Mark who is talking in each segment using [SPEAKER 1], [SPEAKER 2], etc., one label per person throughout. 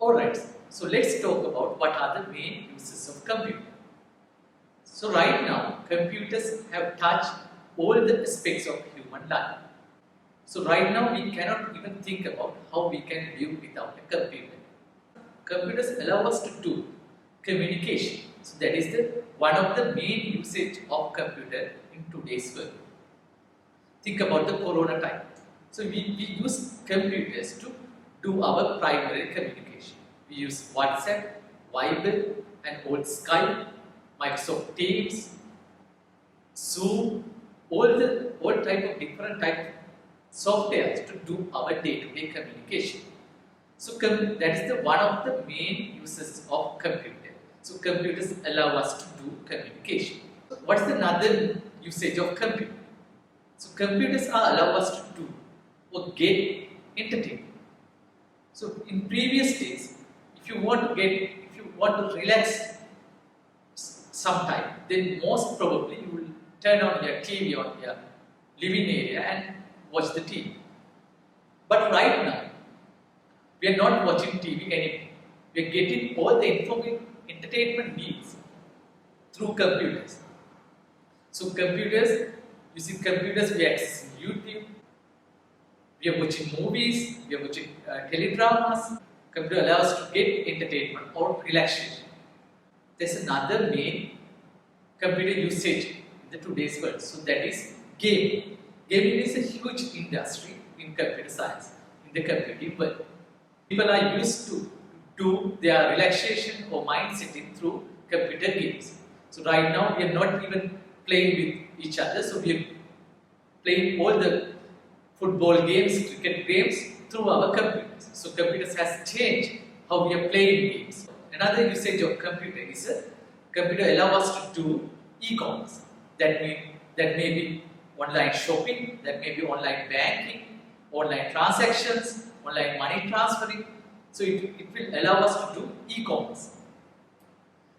[SPEAKER 1] Alright, so let's talk about what are the main uses of computer. So right now, computers have touched all the aspects of human life. So right now, we cannot even think about how we can live without a computer. Computers allow us to do communication. So that is the one of the main usage of computer in today's world. Think about the corona time. So we use computers to do our primary communication. We use WhatsApp, Viber, and old Skype, Microsoft Teams, Zoom, all type of different type of softwares to do our day-to-day communication. So that is the one of the main uses of computer. So computers allow us to do communication. So what's another usage of computer? So computers allow us to do or get entertainment. So in previous days, if you want to relax sometime, then most probably you will turn on your TV on your living area and watch the TV. But right now, we are not watching TV anymore. We are getting all the entertainment needs through computers. So using computers, we access YouTube, we are watching movies, we are watching teledramas. Computer allows us to get entertainment or relaxation. There's another main computer usage in today's world. So that is gaming. Gaming is a huge industry in computer science, in the computing world. People are used to do their relaxation or mind setting through computer games. So right now we are not even playing with each other. So we are playing all the football games, cricket games through our computers. So computers has changed how we are playing games. Another usage of computer is computer allow us to do e-commerce. That may be online shopping, that may be online banking, online transactions, online money transferring. So it will allow us to do e-commerce.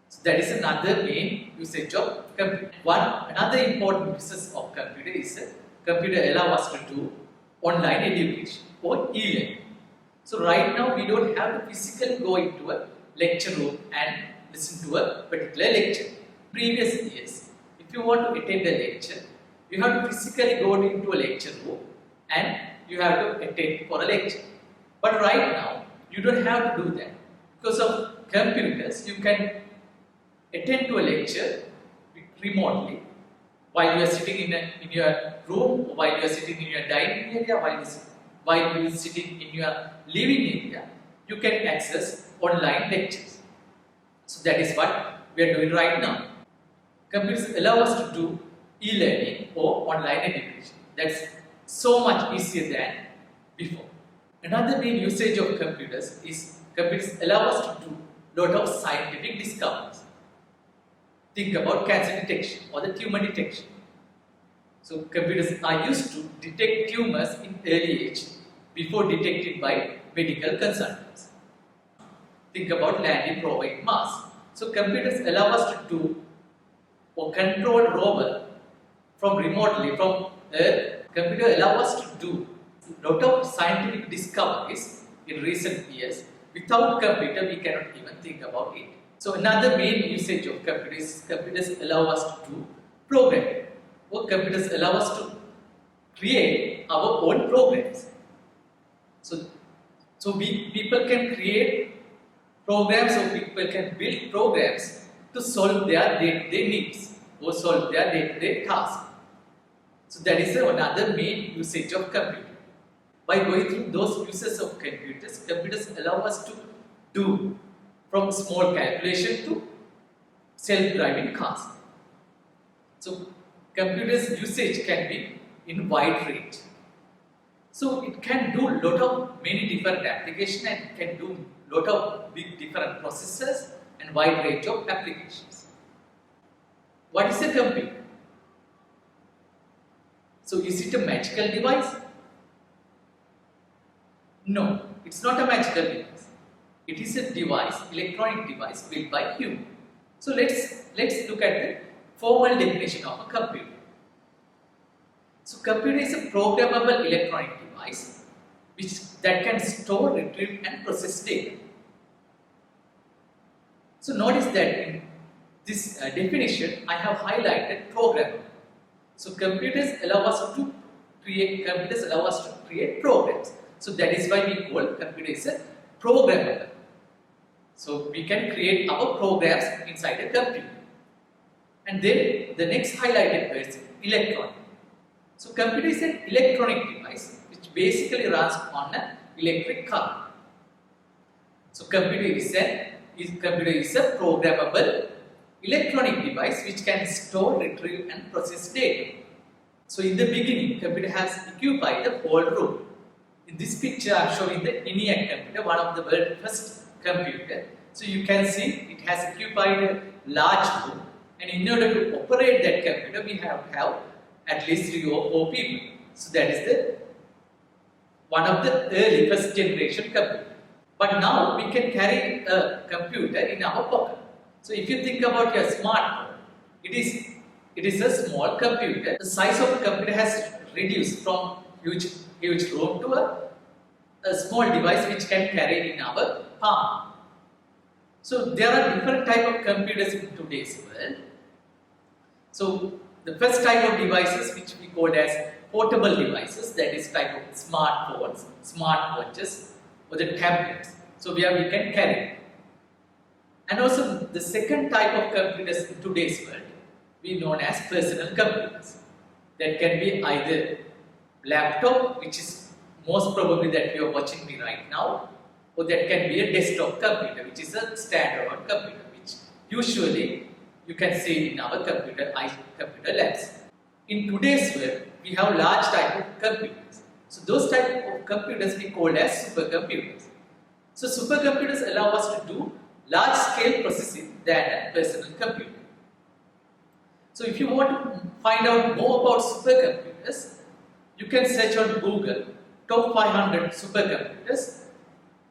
[SPEAKER 1] So that is another main usage of computer. Another important uses of computer is computer allow us to do online education or e-learning. So right now we don't have to physically go into a lecture room and listen to a particular lecture. Previous years, if you want to attend a lecture, you have to physically go into a lecture room and you have to attend for a lecture. But right now, you don't have to do that. Because of computers, you can attend to a lecture remotely while you are sitting in your room, while you are sitting in your dining area, while you are sitting in your living area. You can access online lectures. So that is what we are doing right now. Computers allow us to do e-learning or online education. That's so much easier than before. Another main usage of computers is computers allow us to do lot of scientific discoveries. Think about cancer detection or the tumor detection. So computers are used to detect tumors in early age before detected by medical consultants. Think about landing rover in Mars. So computers allow us to do or control rover from remotely from Earth. Computer allow us to do a lot of scientific discoveries in recent years. Without computer, we cannot even think about it. So another main usage of computers allow us to do programming. Or computers allow us to create our own programs. So people can create programs or people can build programs to solve their day-to-day needs or solve their day-to-day tasks. So that is another main usage of computer. By going through those uses of computers allow us to do from small calculation to self-driving cars. So computers usage can be in wide range. So it can do lot of many different applications and can do lot of big different processors and wide range of applications. What is a computer? So is it a magical device? No, it's not a magical device. It is a device, electronic device built by human. So let's look at the formal definition of a computer. So computer is a programmable electronic device that can store, retrieve and process data. So notice that in this definition, I have highlighted programmable. So computers allow us to create programs. So that is why we call computer is a programmable. So we can create our programs inside a computer. And then the next highlighted word is electronic. So computer is an electronic device which basically runs on an electric current. So computer is a programmable electronic device which can store, retrieve and process data. So in the beginning, computer has occupied the whole room. In this picture, I am showing the ENIAC computer, one of the world's first computer. So you can see it has occupied a large room, and in order to operate that computer, we have to have at least 3 or 4 people. So that is the one of the early first generation computer. But now we can carry a computer in our pocket. So if you think about your smartphone, it is a small computer. The size of a computer has reduced from huge room to a small device which can carry in our palm. So there are different type of computers in today's world. So the first type of devices which we call as portable devices, that is type of smartphones, smartwatches or the tablets. So where we can carry. And also the second type of computers in today's world we known as personal computers. That can be either laptop, which is most probably that you are watching me right now, or that can be a desktop computer, which is a standalone computer, which usually you can see in our computer labs. In today's world, we have large type of computers. So those type of computers we call as supercomputers. So supercomputers allow us to do large scale processing than a personal computer. So if you want to find out more about supercomputers, you can search on Google top 500 supercomputers.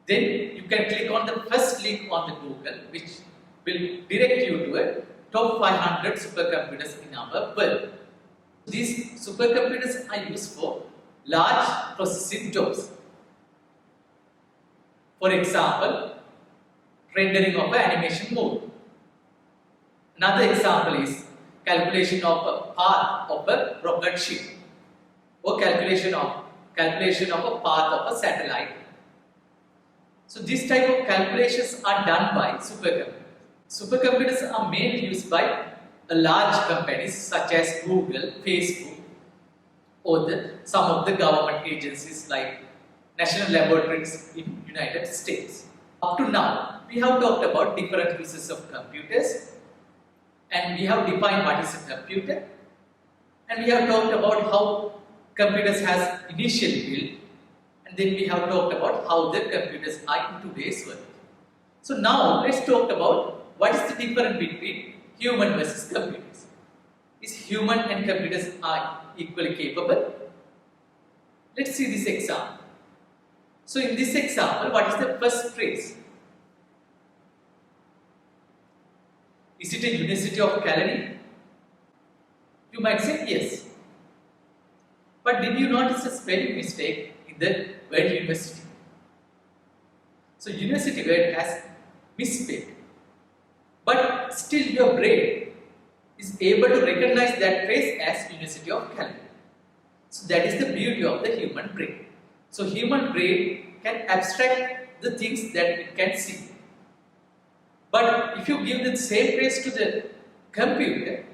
[SPEAKER 1] Then you can click on the first link on the Google, which will direct you to a top 500 supercomputers in our world. These supercomputers are used for large processing jobs. For example, rendering of an animation movie. Another example is calculation of a path of a rocket ship, or calculation of a path of a satellite. So this type of calculations are done by supercomputers. Supercomputers are mainly used by large companies such as Google, Facebook, or some of the government agencies like national laboratories in United States. Up to now, we have talked about different uses of computers, and we have defined what is a computer, and we have talked about how computers has initially built, and then we have talked about how the computers are in today's world. So now let's talk about what is the difference between human versus computers. Is human and computers are equally capable? Let's see this example. So in this example, what is the first phrase? Is it a University of Calgary? You might say yes. But did you notice a spelling mistake in the word university? So university word has misspelled. But still your brain is able to recognize that phrase as University of Calgary. So that is the beauty of the human brain. So human brain can abstract the things that it can see. But if you give the same phrase to the computer,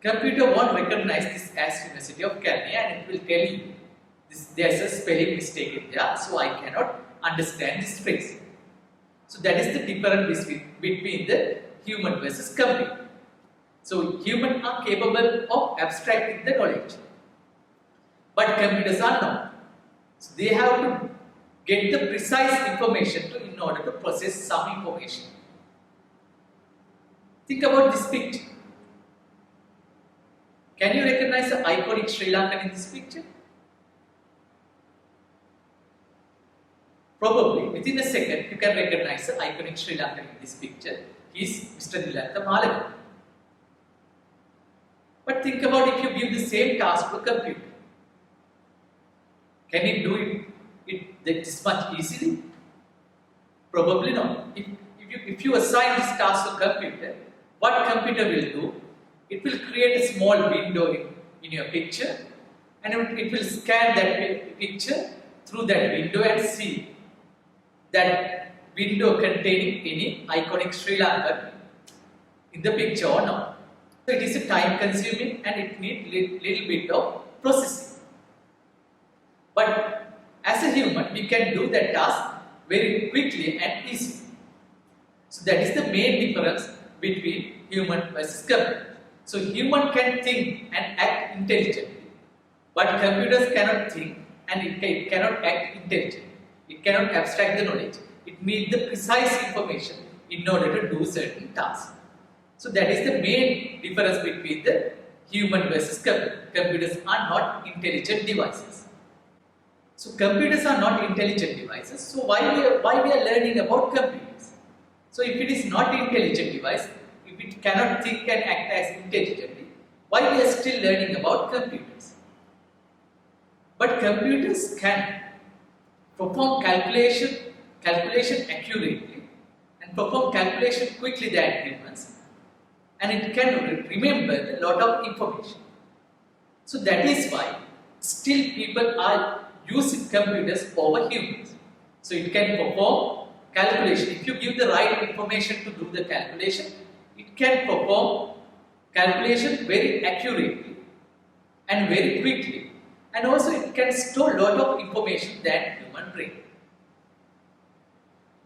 [SPEAKER 1] computer won't recognize this as University of Calgary, and it will tell you there is a spelling mistake in there, so I cannot understand this phrase. So that is the difference between the human versus computer. So humans are capable of abstracting the knowledge, but computers are not. So they have to get the precise information in order to process some information. Think about this picture. Can you recognize the iconic Sri Lankan in this picture? Probably within a second you can recognize the iconic Sri Lankan in this picture. He is Mr. Nilantha Malaga. But think about if you give the same task to a computer. Can it do it this much easily? Probably not. If if you assign this task to computer, what computer will do? It will create a small window in your picture, and it will scan that picture through that window and see that window containing any iconic Sri Lankan in the picture or not. So it is a time consuming and it needs little bit of processing. But as a human, we can do that task very quickly and easily. So that is the main difference between human versus computer. So human can think and act intelligently, but computers cannot think and it cannot act intelligently. It cannot abstract the knowledge. It needs the precise information in order to do certain tasks. So that is the main difference between the human versus computer. Computers are not intelligent devices. So computers are not intelligent devices. So why we are learning about computers? So if it is not intelligent device, if it cannot think and act as intelligently, why we are still learning about computers? But computers can perform calculation accurately and perform calculation quickly than humans, and it can remember a lot of information. So that is why still people are using computers over humans. So it can perform calculation. If you give the right information to do the calculation, it can perform calculation very accurately and very quickly, and also it can store a lot of information than human brain.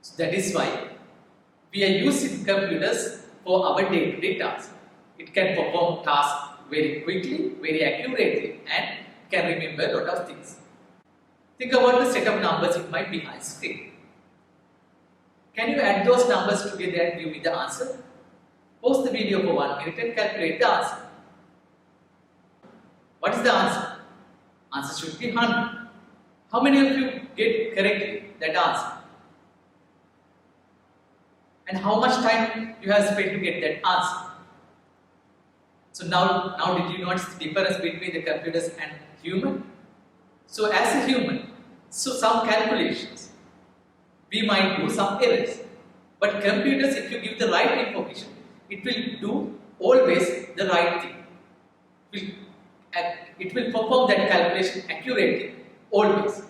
[SPEAKER 1] So that is why we are using computers for our day-to-day tasks. It can perform tasks very quickly, very accurately, and can remember a lot of things. Think about the set of numbers in my behind screen. Can you add those numbers together and give me the answer? Pause the video for 1 minute and calculate the answer. What is the answer? Answer should be 100. How many of you get correctly that answer? And how much time you have spent to get that answer? So now did you notice the difference between the computers and human? So as a human, so some calculations, we might do some errors. But computers, if you give the right information, it will do always the right thing. It will perform that calculation accurately, always.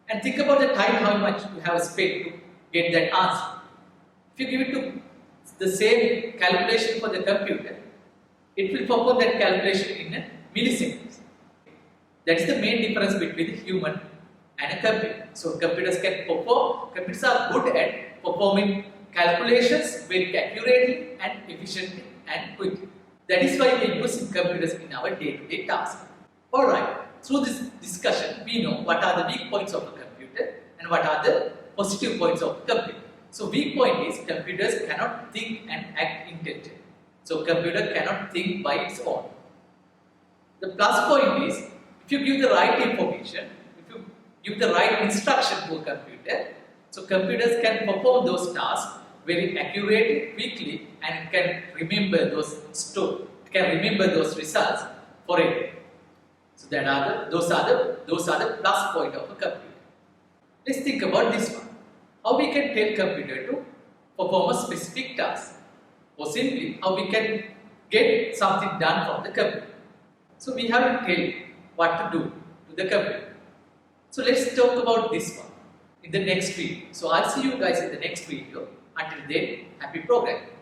[SPEAKER 1] And think about the time, how much you have spent to get that answer. If you give it to the same calculation for the computer, it will perform that calculation in a milliseconds. That is the main difference between the human and a computer. So computers are good at performing calculations very accurately and efficiently and quickly. That is why we are using computers in our day-to-day tasks. Alright, through this discussion, we know what are the weak points of a computer and what are the positive points of a computer. So weak point is computers cannot think and act intelligently. So computer cannot think by its own. The plus point is, if you give the right information, if you give the right instruction to a computer, so computers can perform those tasks very accurately, quickly, and can remember those results forever. So those are the plus point of a computer. Let's think about this one. How we can tell computer to perform a specific task, or simply how we can get something done from the computer. So we have to tell what to do to the computer. So let's talk about this one in the next video. So I'll see you guys in the next video. Until then, happy programming.